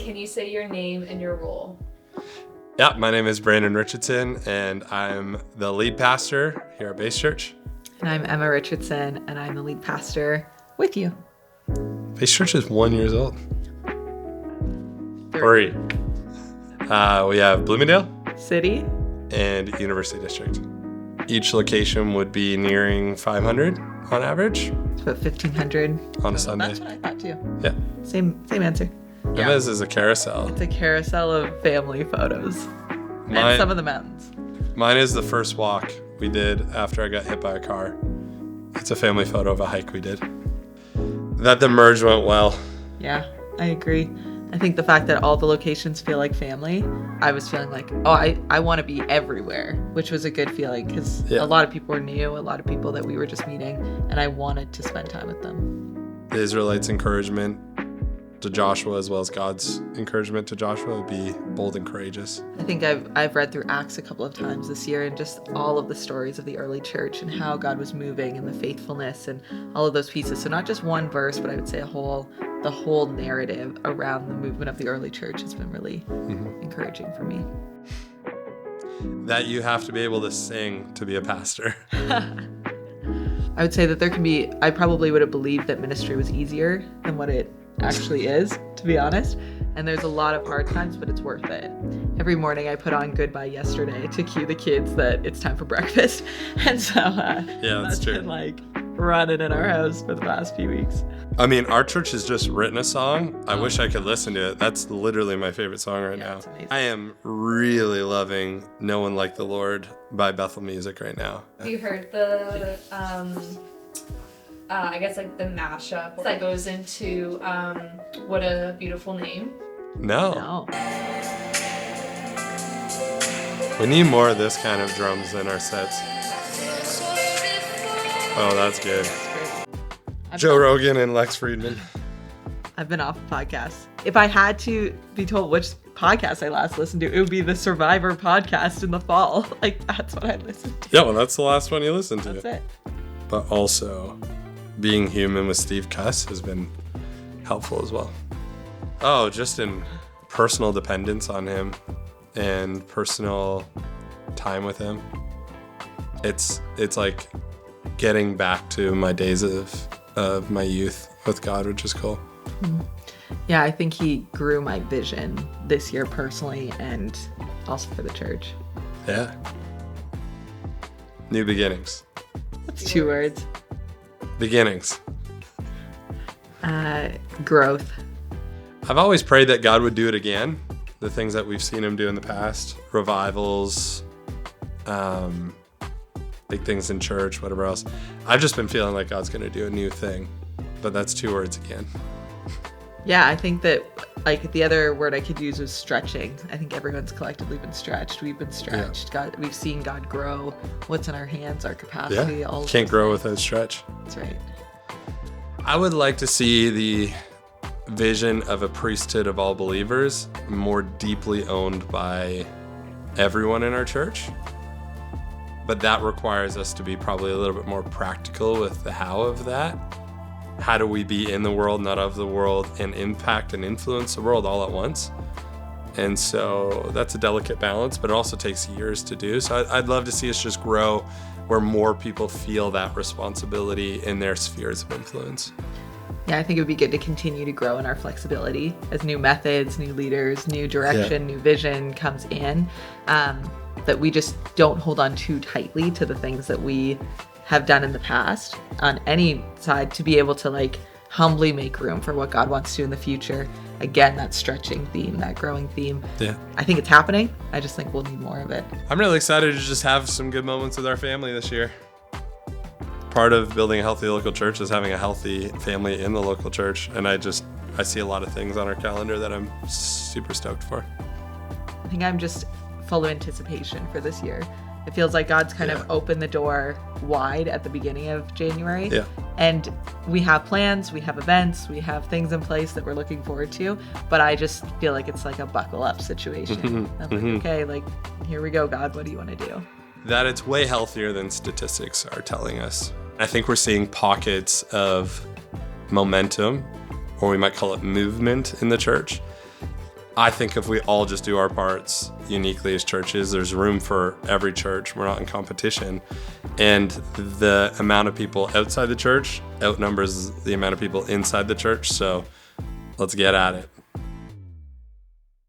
Can you say your name and your role? Yeah, my name is Brandon Richardson, and I'm the lead pastor here at Base Church. And I'm Emma Richardson, and I'm the lead pastor with you. Base Church is 1 year old. 3. We have Bloomingdale, City, and University District. Each location would be nearing 500 on average. It's about 1,500 on a Sunday. That's what I thought too. Yeah. Same answer. Emma's is a carousel. It's a carousel of family photos. And some of the mountains. Mine is the first walk we did after I got hit by a car. It's a family photo of a hike we did. That the merge went well. Yeah, I agree. I think the fact that all the locations feel like family, I was feeling like, I want to be everywhere, which was a good feeling because a lot of people were new, a lot of people that we were just meeting, and I wanted to spend time with them. The Israelites' encouragement to Joshua, as well as God's encouragement to Joshua, would be bold and courageous. I think I've read through Acts a couple of times this year, and just all of the stories of the early church and how God was moving and the faithfulness and all of those pieces. So not just one verse, but I would say the whole narrative around the movement of the early church has been really encouraging for me. That you have to be able to sing to be a pastor. I would say that I probably would have believed that ministry was easier than what it actually is, to be honest. And there's a lot of hard times, but it's worth it. Every morning I put on Goodbye Yesterday to cue the kids that it's time for breakfast. And so that's true. Been like running in our house for the past few weeks. I mean, our church has just written a song. I wish I could listen to it. That's literally my favorite song right now. It's amazing. I am really loving No One Like the Lord by Bethel Music right now. Have you heard the I guess like the mashup that goes into What a Beautiful Name? No. We need more of this kind of drums in our sets. Oh, that's good. Joe Rogan and Lex Friedman. I've been off of podcasts. If I had to be told which podcast I last listened to, it would be the Survivor podcast in the fall. Like, that's what I listened to. Yeah, well, that's the last one you listened to. That's it. But also, Being Human with Steve Cuss has been helpful as well. Oh, just in personal dependence on him and personal time with him. It's like getting back to my days of my youth with God, which is cool. Yeah, I think he grew my vision this year personally and also for the church. Yeah. New beginnings. That's 2 words. Beginnings. Growth. I've always prayed that God would do it again. The things that we've seen him do in the past. Revivals, big things in church, whatever else. I've just been feeling like God's going to do a new thing. But that's 2 words again. Yeah, I think that like the other word I could use is stretching. I think everyone's collectively been stretched. We've been stretched. Yeah. We've seen God grow. What's in our hands, our capacity. Yeah. All Can't grow without stretch. That's right. I would like to see the vision of a priesthood of all believers more deeply owned by everyone in our church. But that requires us to be probably a little bit more practical with the how of that. How do we be in the world, not of the world, and impact and influence the world all at once? And so that's a delicate balance, but it also takes years to do. So I'd love to see us just grow where more people feel that responsibility in their spheres of influence. Yeah, I think it would be good to continue to grow in our flexibility as new methods, new leaders, new direction, new vision comes in. That we just don't hold on too tightly to the things that we have done in the past on any side, to be able to like humbly make room for what God wants to do in the future. Again, that stretching theme, that growing theme. Yeah. I think it's happening. I just think we'll need more of it. I'm really excited to just have some good moments with our family this year. Part of building a healthy local church is having a healthy family in the local church. And I see a lot of things on our calendar that I'm super stoked for. I think I'm just full of anticipation for this year. It feels like God's kind of opened the door wide at the beginning of January. Yeah. And we have plans, we have events, we have things in place that we're looking forward to. But I just feel like it's like a buckle up situation. I'm like, okay, like, here we go, God, what do you want to do? That it's way healthier than statistics are telling us. I think we're seeing pockets of momentum, or we might call it movement in the church. I think if we all just do our parts uniquely as churches, there's room for every church. We're not in competition. And the amount of people outside the church outnumbers the amount of people inside the church. So let's get at it.